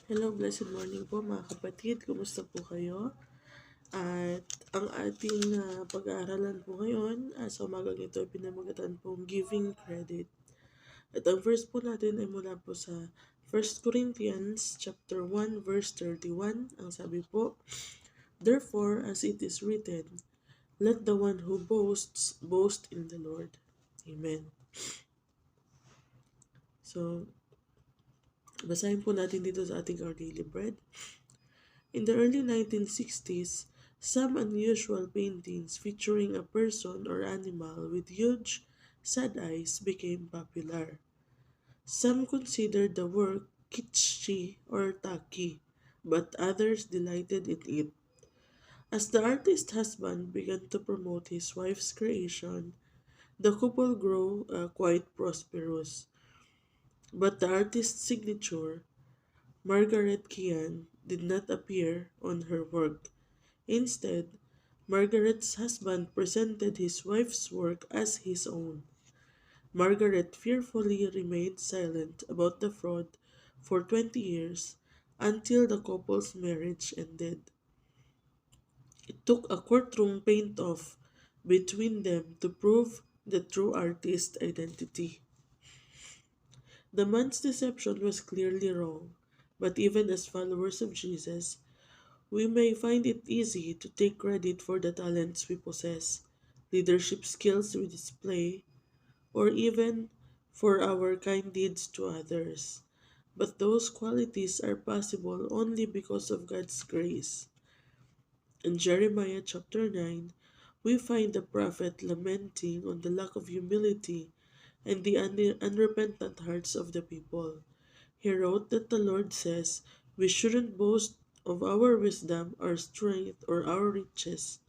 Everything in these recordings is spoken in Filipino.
Hello, blessed morning po mga kapatid. Kumusta po kayo? At ang ating pag-aaralan po ngayon sa umagang ito ay pinamagatan pong giving credit. At ang verse po natin ay mula po sa 1 Corinthians chapter 1 verse 31. Ang sabi po, "Therefore, as it is written, let the one who boasts, boast in the Lord." Amen. So, basahin po natin dito sa ating Our Daily Bread. In the early 1960s, some unusual paintings featuring a person or animal with huge, sad eyes became popular. Some considered the work kitschy or tacky, but others delighted in it. As the artist's husband began to promote his wife's creation, the couple grew quite prosperous. But the artist's signature, Margaret Kean, did not appear on her work. Instead, Margaret's husband presented his wife's work as his own. Margaret fearfully remained silent about the fraud for 20 years until the couple's marriage ended. It took a courtroom paint-off between them to prove the true artist's identity. The man's deception was clearly wrong, but even as followers of Jesus, we may find it easy to take credit for the talents we possess, leadership skills we display, or even for our kind deeds to others. But those qualities are possible only because of God's grace. In Jeremiah chapter 9, we find the prophet lamenting on the lack of humility and the unrepentant hearts of the people. He wrote that the Lord says we shouldn't boast of our wisdom, our strength, or our riches,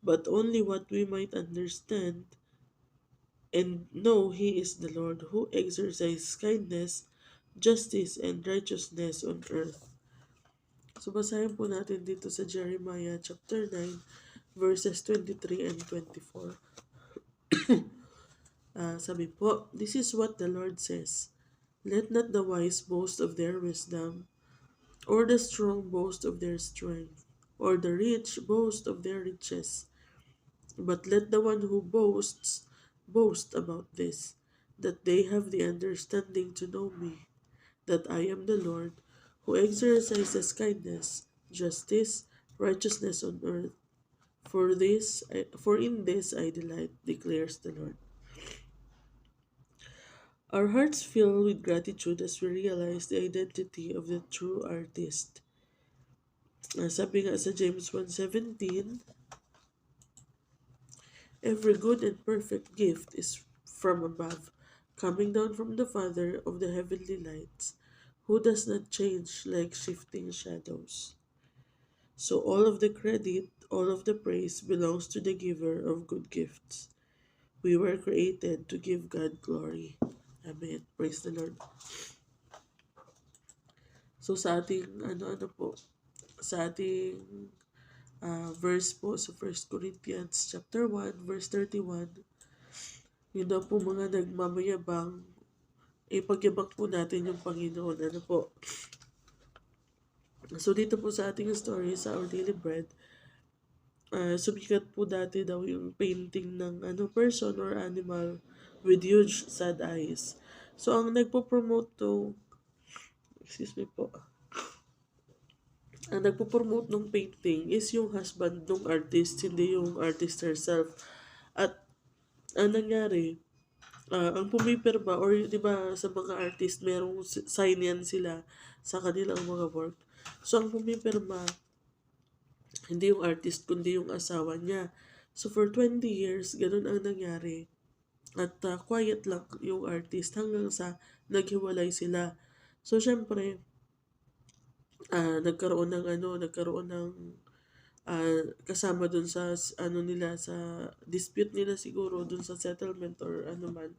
but only what we might understand and know He is the Lord who exercises kindness, justice, and righteousness on earth. So basahin po natin dito sa Jeremiah chapter 9 verses 23 and 24. Sabi po, "This is what the Lord says, let not the wise boast of their wisdom, or the strong boast of their strength, or the rich boast of their riches. But let the one who boasts boast about this, that they have the understanding to know me, that I am the Lord, who exercises kindness, justice, righteousness on earth. For in this I delight, declares the Lord." Our hearts fill with gratitude as we realize the identity of the true artist. Sabi nga sa James 1:17, "Every good and perfect gift is from above, coming down from the Father of the heavenly lights, who does not change like shifting shadows." So all of the credit, all of the praise belongs to the giver of good gifts. We were created to give God glory. Amen. Praise the Lord. So sa ating sa ating verse po sa 1 Corinthians chapter 1 verse 31, yun daw po mga nagmamayabang, ipagyabang po natin yung Panginoon. So dito po sa ating story sa Our Daily Bread, sumikat po dati daw yung painting ng person or animal with huge sad eyes. So ang nagpo-promote ng painting is yung husband ng artist, hindi yung artist herself. At ang nangyari, ang pumipirma, or di ba sa mga artist, merong sign yan sila sa kanilang mga work. So ang pumipirma, hindi yung artist, kundi yung asawa niya. So for 20 years, ganun ang nangyari. At quiet lang yung artist hanggang sa naghiwalay sila. So syempre, nagkaroon ng kasama dun sa sa dispute nila, siguro dun sa settlement or ano man,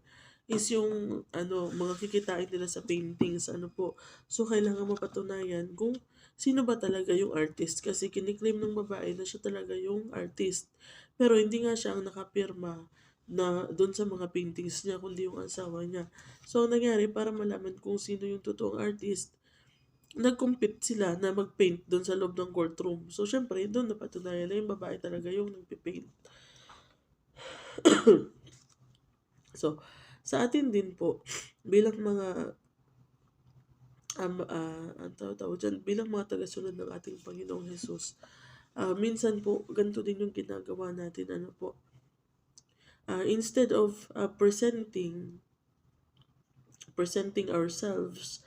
is yung mga kikitain nila sa paintings, po. So kailangan mapatunayan kung sino ba talaga yung artist, kasi kiniklaim ng babae na siya talaga yung artist, pero hindi nga siya ang nakapirma na doon sa mga paintings niya, kundi yung asawa niya. So ang nangyari, para malaman kung sino yung totoong artist, nag-compete sila na mag-paint doon sa loob ng courtroom. So, syempre, doon napatunayan na yung babae talaga yung nagpipaint. So, sa atin din po, bilang mga ang tawag dyan, bilang mga tagasunod ng ating Panginoong Jesus, minsan po, ganito din yung ginagawa natin, ano po, instead of presenting ourselves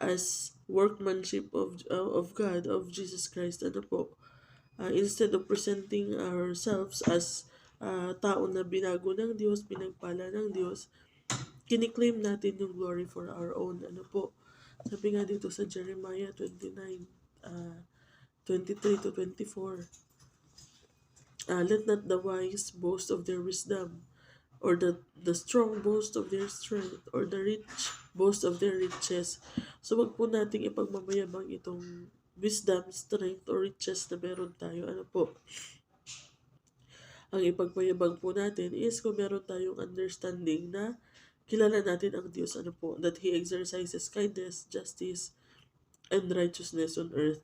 as workmanship of God, of Jesus Christ, ano po, instead of presenting ourselves as tao na binago ng Diyos, pinagpala ng Diyos, kiniklaim natin yung glory for our own. Ano po, sabi nga dito sa Jeremiah 29, 23 to 24, let not the wise boast of their wisdom, or the strong boast of their strength, or the rich boast of their riches. So, wag po nating ipagmamayabang itong wisdom, strength, or riches na meron tayo. Ano po? Ang ipagmayabang po natin is kung meron tayong understanding na kilala natin ang Diyos, ano po, that He exercises kindness, justice, and righteousness on earth.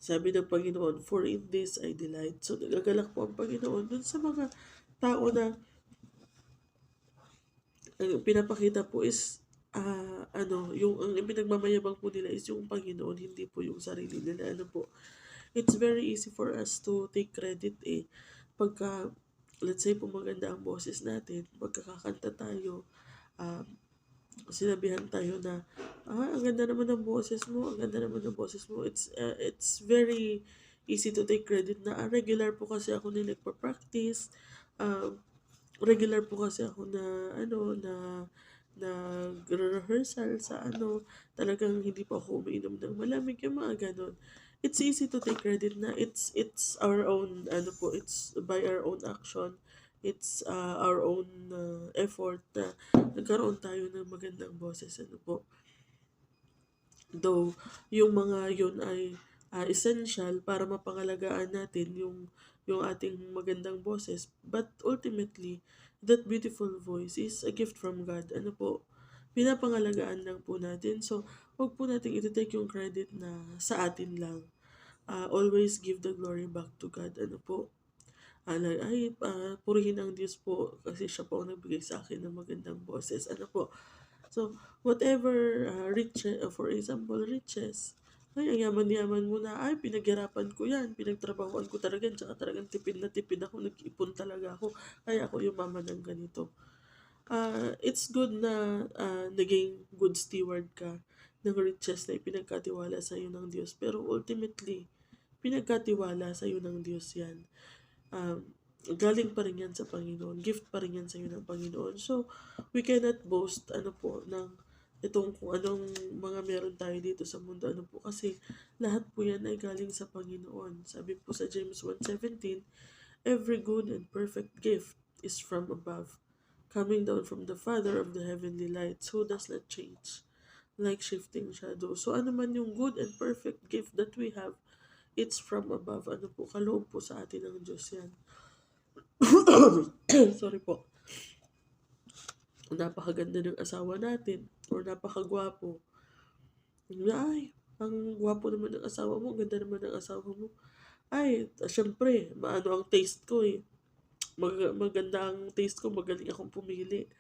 Sabi ng Panginoon, for in this I delight. So, nagagalak po ang Panginoon dun sa mga tao na ang pinapakita po is, yung ang pinagmamayabang po nila is yung Panginoon, hindi po yung sarili nila. Ano po, it's very easy for us to take credit pagka, let's say po maganda ang boses natin, pagkakakanta tayo, sinabihan tayo na, ang ganda naman ng boses mo, ang ganda naman ng boses mo. It's very easy to take credit na, regular po kasi ako na nagpa-practice, regular po kasi ako na, nag-rehearsal sa talagang hindi po ako umiinom ng malamig, yung mga ganon. It's easy to take credit na it's our own, it's by our own action, it's our own effort na nagkaroon tayo ng magandang boses, ano po. Though, yung mga yun ay essential para mapangalagaan natin yung ating magandang boses. But ultimately, that beautiful voice is a gift from God. Ano po, pinapangalagaan lang po natin. So, huwag po natin iti-take yung credit na sa atin lang. Always give the glory back to God. Ano po, purihin ang Diyos po kasi siya po ang nagbigay sa akin ng magandang boses. Ano po, so, whatever for example, riches, ay, ang yaman-yaman mo na, ay, pinaghirapan ko yan, pinagtrabahoan ko talaga, tsaka talagang tipid na tipid ako, nag-ipon talaga ako, kaya ako yumaman ng ganito. It's good na naging good steward ka ng riches na ipinagkatiwala sa iyo ng Diyos, pero ultimately, pinagkatiwala sa iyo ng Diyos yan. Galing pa rin yan sa Panginoon. Gift pa rin yan sa iyo ng Panginoon. So, we cannot boast, ng itong kung anong mga meron tayo dito sa mundo. Ano po, kasi lahat po yan ay galing sa Panginoon. Sabi po sa James 1:17, every good and perfect gift is from above, coming down from the Father of the heavenly lights, who does not change, like shifting shadow. So, ano man yung good and perfect gift that we have, it's from above. Ano po, kaloob po sa atin ng Diyos yan. Sorry po. Napakaganda ng asawa natin or napakagwapo. Ay, ang gwapo naman ng asawa mo, ganda naman ng asawa mo. Ay, syempre, maano ang taste ko maganda ang taste ko, magaling akong pumili.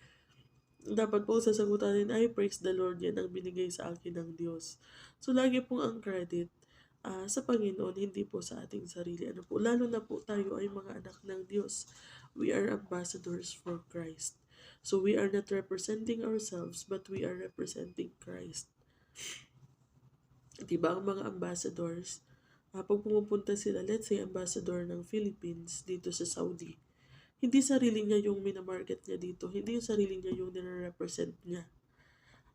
Dapat po sasagutan ay praise the Lord, yan ang binigay sa akin ng Diyos. So, lagi pong ang credit sa Panginoon, hindi po sa ating sarili. Ano po, lalo na po tayo ay mga anak ng Diyos. We are ambassadors for Christ. So, we are not representing ourselves, but we are representing Christ. Diba ang mga ambassadors, pag pumupunta sila, let's say, ambassador ng Philippines dito sa Saudi, hindi sarili niya yung minamarket niya dito, hindi yung sarili niya yung nire-represent niya.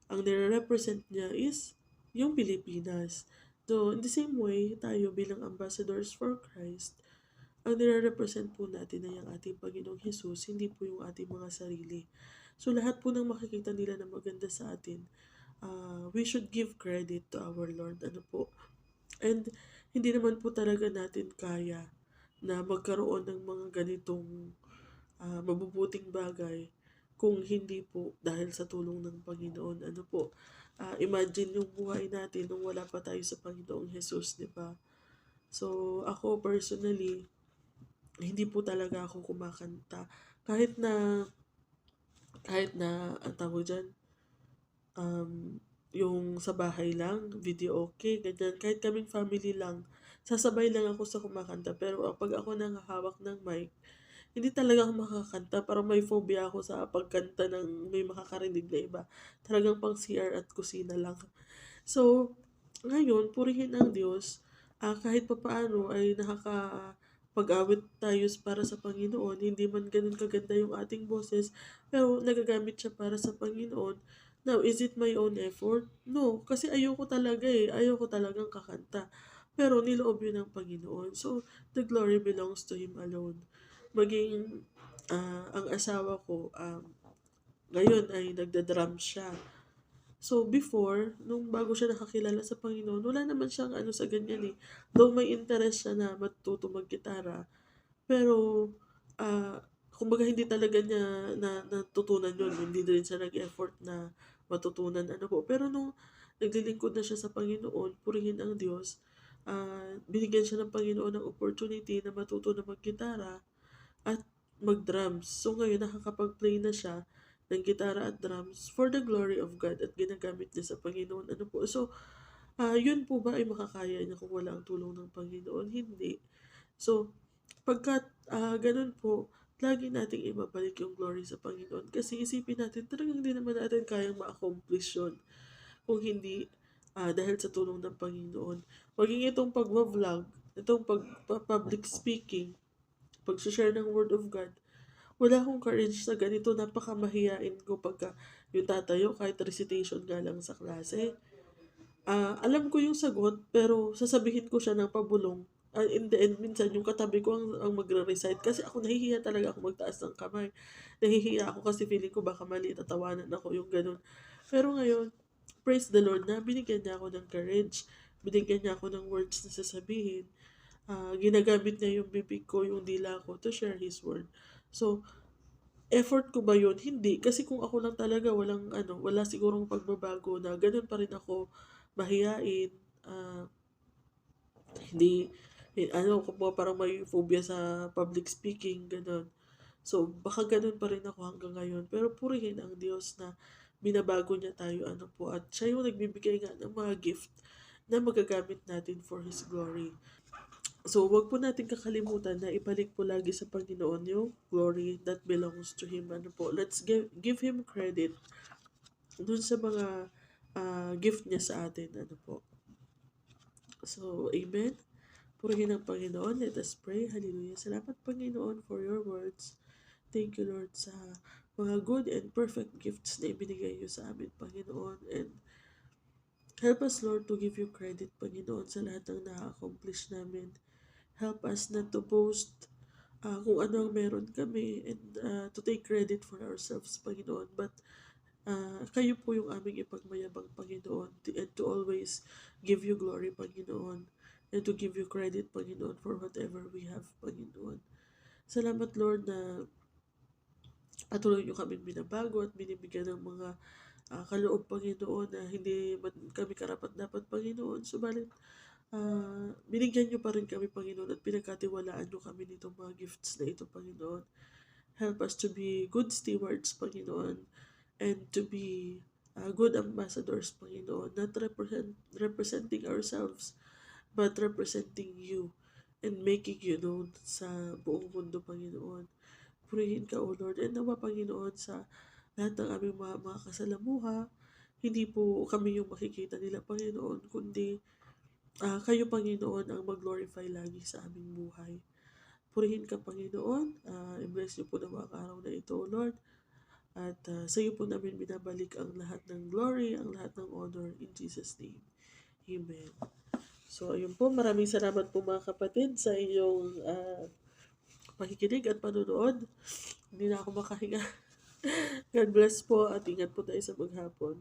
Ang nire-represent niya is yung Pilipinas. So, in the same way, tayo bilang ambassadors for Christ, ang nire-represent po natin ay ang ating Panginoong Jesus, hindi po yung ating mga sarili. So, lahat po ng makikita nila na maganda sa atin, we should give credit to our Lord. Ano po? And hindi naman po talaga natin kaya na magkaroon ng mga ganitong mabubuting bagay kung hindi po dahil sa tulong ng Panginoon. Ano po? imagine yung buhay natin nung wala pa tayo sa Panginoong Jesus, di ba? So, ako personally, hindi po talaga ako kumakanta. Kahit na, ang tawag dyan, yung sa bahay lang, video okay, ganyan. Kahit kaming family lang, sasabay lang ako sa kumakanta. Pero pag ako nang hawak ng mic, hindi talaga ako makakanta. Parang may phobia ako sa pagkanta ng may makakarinig na iba. Talagang pang CR at kusina lang. So, ngayon, purihin ang Diyos, kahit papaano ay nakakapag-awit tayo para sa Panginoon, hindi man ganun kaganda yung ating boses, pero nagagamit siya para sa Panginoon. Now, is it my own effort? No, kasi ayoko talaga ayoko talagang kakanta. Pero niloob yun ng Panginoon. So, the glory belongs to Him alone. Maging ang asawa ko, ngayon ay nagda-drum siya. So, before, nung bago siya nakakilala sa Panginoon, wala naman siyang ano sa ganyan eh. Though may interest siya na matuto mag-gitara, pero, kumbaga hindi talaga niya natutunan yun. Hindi rin siya nag-effort na matutunan ano po. Pero nung naglilingkod na siya sa Panginoon, purihin ang Diyos, binigyan siya ng Panginoon ng opportunity na matuto na mag-gitara at mag-drums. So ngayon nakakapag-play na siya ng gitara at drums for the glory of God at ginagamit niya sa Panginoon. Ano po? So, yun po ba ay makakaya niya kung wala ang tulong ng Panginoon? Hindi. So, pagkat ganun po, lagi nating ibabalik yung glory sa Panginoon. Kasi isipin natin, talagang hindi naman natin kayang ma-accomplish yun kung hindi dahil sa tulong ng Panginoon. Maging itong pag-vlog, itong public speaking, pag-share ng Word of God, wala akong courage sa ganito. Napakamahiyain ko pagka yung tatayo kahit recitation nga lang sa klase. Alam ko yung sagot, pero sasabihin ko siya ng pabulong. In the end, minsan yung katabi ko ang magre-recite kasi ako nahihiya talaga ako magtaas ng kamay. Nahihiya ako kasi feeling ko baka mali, tatawanan ako yung ganun. Pero ngayon, praise the Lord na binigyan niya ako ng courage. Binigyan niya ako ng words na sasabihin. Ginagamit niya yung bibig ko, yung dila ko to share His word. So, effort ko ba yun? Hindi. Kasi kung ako lang talaga, wala sigurong pagbabago na ganun pa rin ako mahiyain. Hindi, kung parang may phobia sa public speaking, ganun. So, baka ganun pa rin ako hanggang ngayon. Pero purihin ang Diyos na binabago niya tayo, at siya yung nagbibigay nga ng mga gift na magagamit natin for His glory. So, wag po natin kakalimutan na ibalik po lagi sa Panginoon yung glory that belongs to Him. Let's give Him credit dun sa mga gift niya sa atin. So, Amen. Purihin ang Panginoon. Let us pray. Hallelujah. Salamat, Panginoon, for your words. Thank you, Lord, sa mga good and perfect gifts na ibinigay niyo sa amin, Panginoon. And help us, Lord, to give you credit, Panginoon, sa lahat ng na-accomplish namin. Help us not to boast kung ano ang meron kami and to take credit for ourselves, Panginoon. But kayo po yung aming ipagmayabang, Panginoon, and to always give you glory, Panginoon, and to give you credit, Panginoon, for whatever we have, Panginoon. Salamat, Lord, na patuloy nyo kaming binabago at binibigyan ng mga kaloob, Panginoon, na hindi man kami karapat-dapat, Panginoon. Subalit, binigyan nyo pa rin kami, Panginoon, at pinagkatiwalaan nyo kami nitong mga gifts na ito, Panginoon. Help us to be good stewards, Panginoon, and to be good ambassadors, Panginoon, not representing ourselves, but representing you and making you known sa buong mundo, Panginoon. Purihin ka, O Lord, and nawa, Panginoon, sa lahat ng aming mga kasalamuha, hindi po kami yung makikita nila, Panginoon, kundi kayo, Panginoon, ang mag-glorify lagi sa aming buhay. Purihin ka, Panginoon. I-bless niyo po na mga araw na ito, Lord. At sa iyo po namin binabalik ang lahat ng glory, ang lahat ng honor. In Jesus' name. Amen. So, ayun po. Maraming salamat po mga kapatid sa inyong pakikinig at panonood. Hindi na ako makahinga. God bless po at ingat po tayo sa maghapon.